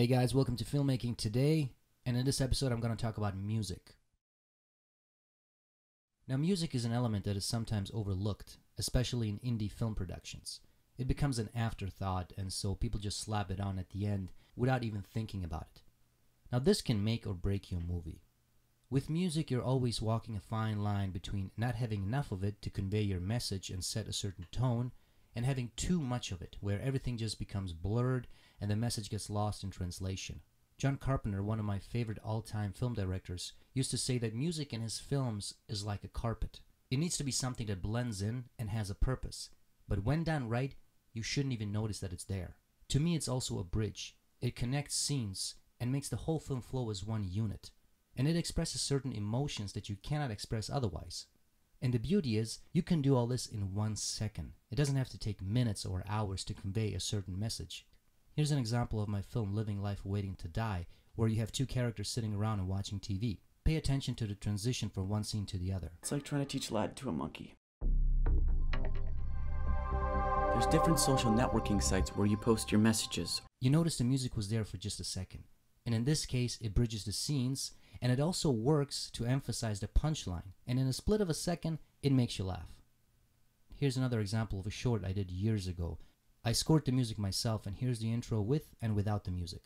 Hey guys, welcome to Filmmaking Today, and in this episode I'm going to talk about music. Now, music is an element that is sometimes overlooked, especially in indie film productions. It becomes an afterthought, and so people just slap it on at the end without even thinking about it. Now, this can make or break your movie. With music, you're always walking a fine line between not having enough of it to convey your message and set a certain tone, and having too much of it, where everything just becomes blurred and the message gets lost in translation. John Carpenter, one of my favorite all-time film directors, used to say that music in his films is like a carpet. It needs to be something that blends in and has a purpose, but when done right, you shouldn't even notice that it's there. To me, it's also a bridge. It connects scenes and makes the whole film flow as one unit, and it expresses certain emotions that you cannot express otherwise. And the beauty is, you can do all this in 1 second. It doesn't have to take minutes or hours to convey a certain message. Here's an example of my film Living Life Waiting to Die, where you have two characters sitting around and watching TV. Pay attention to the transition from one scene to the other. It's like trying to teach Latin to a monkey. There's different social networking sites where you post your messages. You notice the music was there for just a second. And in this case, it bridges the scenes, and it also works to emphasize the punchline. And in a split of a second, it makes you laugh. Here's another example of a short I did years ago. I scored the music myself, and here's the intro with and without the music.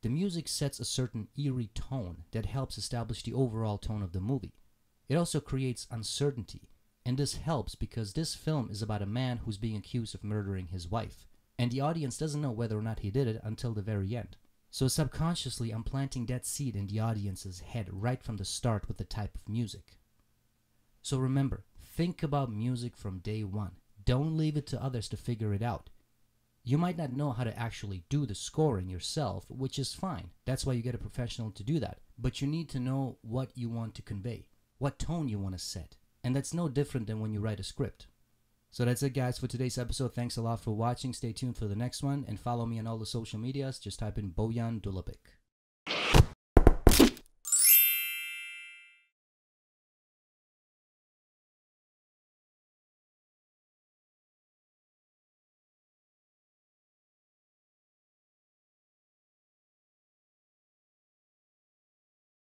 The music sets a certain eerie tone that helps establish the overall tone of the movie. It also creates uncertainty, and this helps because this film is about a man who's being accused of murdering his wife, and the audience doesn't know whether or not he did it until the very end. So subconsciously, I'm planting that seed in the audience's head right from the start with the type of music. So remember, think about music from day one. Don't leave it to others to figure it out. You might not know how to actually do the scoring yourself, which is fine. That's why you get a professional to do that. But you need to know what you want to convey, what tone you want to set. And that's no different than when you write a script. So that's it, guys, for today's episode. Thanks a lot for watching. Stay tuned for the next one and follow me on all the social medias. Just type in Bojan Dulabic.